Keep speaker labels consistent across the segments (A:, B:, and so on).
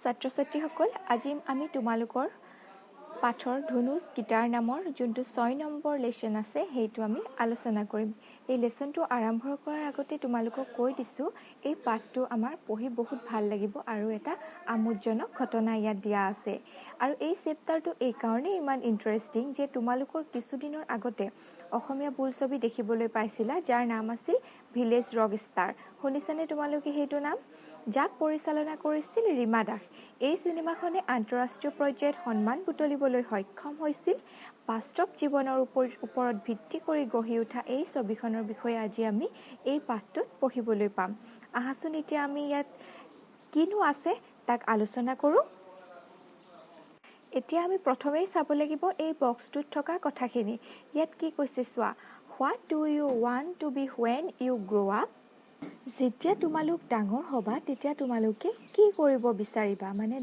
A: ছাত্ৰ-ছাত্ৰীসকল আজি আমি তোমালোকৰ পাঠৰ ধুনুচ গীটাৰ নামৰ যোনটো 6 নম্বৰ লেসন আছে সেইটো আমি আলোচনা কৰিম। এই লেসনটো আৰম্ভ কৰাৰ আগতে তোমালোকক কৈ দিছো এই পাঠটো আমাৰ পঢ়ি বহুত ভাল লাগিব আৰু এটা আমোদজনক ঘটনা ইয়াত দিয়া আছে। আৰু এই চেপ্টাৰটো এই কাৰণে ইমান ইন্টাৰেষ্টিং যে তোমালোকৰ কিছুদিনৰ আগতে অসমীয়া বোলছবি দেখিবলৈ পাইছিলা যাৰ নাম আছিল ভিলেজ ৰক ষ্টাৰ। শুনিছানে তোমালোকে সেইটো নাম? যাক পৰিচালনা কৰিছিল ৰীমা দাস। এই সিনেমাখনে আন্তঃৰাষ্ট্ৰীয় পৰ্যায়ত সন্মান বুটলিবলৈ সক্ষম হৈছিল। বাস্তৱ জীৱনৰ ওপৰত ভিত্তি কৰি গঢ়ি উঠা এই ছবিখনৰ বিষয়ে আজি আমি এই পাঠটোত পঢ়িবলৈ পাম। আহাচোন এতিয়া আমি ইয়াত কিনো আছে তাক আলোচনা কৰোঁ। এতিয়া আমি প্ৰথমেই চাব লাগিব এই বক্সটোত থকা কথাখিনি। ইয়াত কি কৈছে চোৱা, What do you want to be when you grow up? যেতিয়া তোমালোক ডাঙৰ হ'বা তেতিয়া তোমালোকে কি কৰিব বিচাৰিবা? মানে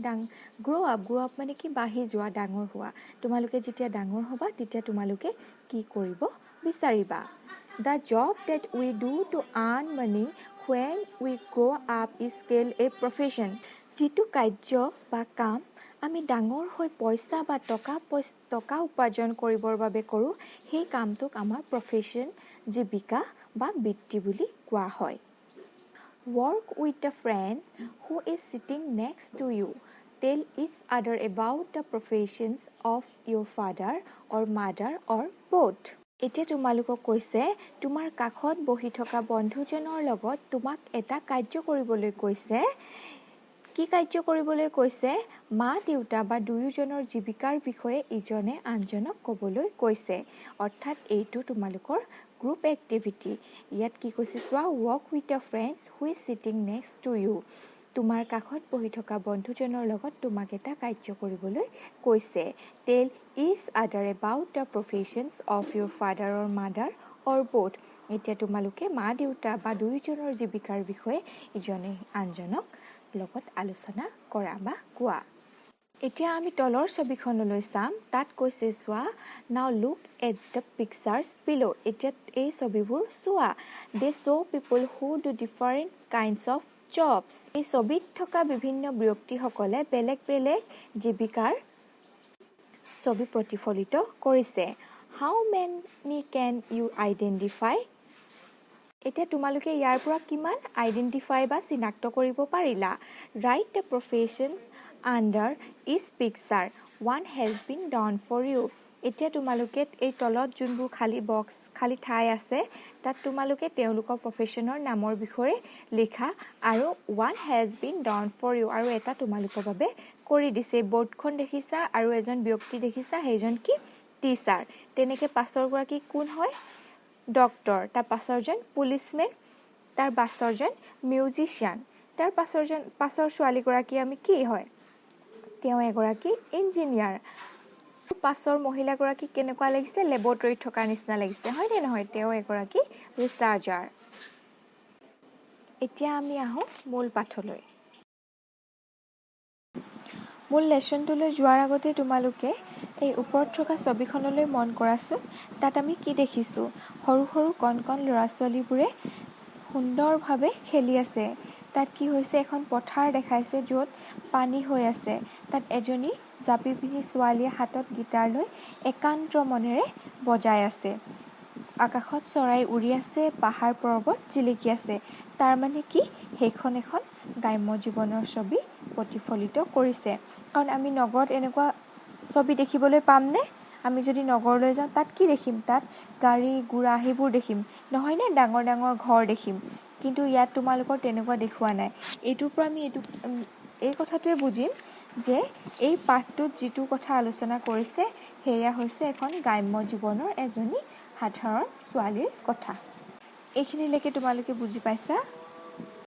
A: গ্ৰ' আপ মানে কি বাঢ়ি যোৱা, ডাঙৰ হোৱা। তোমালোকে যেতিয়া ডাঙৰ হ'বা তেতিয়া তোমালোকে কি কৰিব বিচাৰিবা? The job that we do to earn money when we grow up is called a profession. যিটো কাৰ্য বা কাম আমি ডাঙৰ হৈ পইচা বা টকা উপাৰ্জন কৰিবৰ বাবে কৰোঁ সেই কামটোক আমাৰ প্ৰফেশ্যন, জীৱিকা বা বৃত্তি বুলি কোৱা হয়। Work with a friend who is sitting next to you. Tell each other about the professions of your father or mother or both. এতিয়া তোমালোকক কৈছে তোমাৰ কাষত বহি থকা বন্ধুজনৰ লগত তোমাক এটা কাৰ্য কৰিবলৈ কৈছে। কি কাৰ্য কৰিবলৈ কৈছে? মা দেউতা বা দুয়োজনৰ জীৱিকাৰ বিষয়ে ইজনে আনজনক ক'বলৈ কৈছে। অৰ্থাৎ এইটো তোমালোকৰ গ্ৰুপ এক্টিভিটি। ইয়াত কি কৈছে চোৱা, work with a friends who is sitting next to you. তোমাৰ কাষত বহি থকা বন্ধুজনৰ লগত তোমাক এটা কাৰ্য কৰিবলৈ কৈছে। Tell each other about the professions of your father or mother or both. এতিয়া তোমালোকে মা দেউতা বা দুয়োজনৰ জীৱিকাৰ বিষয়ে ইজনে আনজনক লগত আলোচনা কৰা বা কোৱা। এতিয়া আমি তলৰ ছবিখনলৈ চাম। তাত কৈছে চোৱা, now look at the pictures below'. এতিয়া এই ছবিবোৰ চোৱা। They show' people who do different kinds of jobs. এই ছবিত থকা বিভিন্ন ব্যক্তিসকলে বেলেগ বেলেগ জীৱিকাৰ ছবি প্ৰতিফলিত কৰিছে। হাউ মেনি কেন ইউ আইডেণ্টিফাই? এতিয়া তোমালোকে ইয়াৰ পৰা কিমান আইডেণ্টিফাই বা চিনাক্ত কৰিব পাৰিলা? Write the professions under each picture. One has been down for you. এতিয়া তোমালোকে এই তলত যোনবোৰ খালী ঠাই আছে তাত তোমালোকে তেওঁলোকৰ প্ৰফেশ্যনৰ নামৰ বিষয়ে লিখা আৰু one has been down for you আৰু এটা তোমালোকৰ বাবে কৰি দিছে। বৰ্ডখন দেখিছা আৰু এজন ব্যক্তি দেখিছা, সেইজন কি? টিচাৰ। তেনেকৈ পাছৰগৰাকী কোন হয়? ডক্টৰ। তাৰ পাছৰজন পুলিচমেন, তাৰ পাছৰজন মিউজিচিয়ান, তাৰ পাছৰ ছোৱালীগৰাকী আমি কি হয়? তেওঁ এগৰাকী ইঞ্জিনিয়াৰ। পাছৰ মহিলাগৰাকী কেনেকুৱা লাগিছে? লেবৰেটৰীত থকা নিচিনা লাগিছে, হয়নে নহয়? তেওঁ এগৰাকী ৰিচাৰ্চাৰ। এতিয়া আমি আহোঁ মূল পাঠলৈ। মূল লেচনটোলৈ যোৱাৰ আগতে তোমালোকে এই ওপৰত থকা ছবিখনলৈ মন কৰাচোন। তাত আমি কি দেখিছোঁ? সৰু সৰু কণ কণ ল'ৰা ছোৱালীবোৰে সুন্দৰভাৱে খেলি আছে। তাত কি হৈছে? এখন পথাৰ দেখাইছে য'ত পানী হৈ আছে। তাত এজনী জাপি পিন্ধি ছোৱালীয়ে হাতত গীটাৰ লৈ একান্ত মনেৰে বজাই আছে। আকাশত চৰাই উৰি আছে, পাহাৰ পৰ্বত জিলিকি আছে। তাৰ মানে কি? সেইখন এখন গ্ৰাম্য জীৱনৰ ছবি প্ৰতিফলিত কৰিছে। কাৰণ আমি নগৰত এনেকুৱা ছবি দেখিবলৈ পামনে? আমি যদি নগৰলৈ যাওঁ তাত কি দেখিম? তাত গাড়ী গুৰা সেইবোৰ দেখিম, নহয়নে? ডাঙৰ ডাঙৰ ঘৰ দেখিম। কিন্তু ইয়াত তোমালোকৰ তেনেকুৱা দেখুওৱা নাই। এইটোৰ পৰা আমি এই কথাটোৱে বুজিম যে এই পাঠটোত যিটো কথা আলোচনা কৰিছে সেয়া হৈছে এখন গ্ৰাম্য জীৱনৰ এজনী সাধাৰণ ছোৱালীৰ কথা। এইখিনিলৈকে তোমালোকে বুজি পাইছা?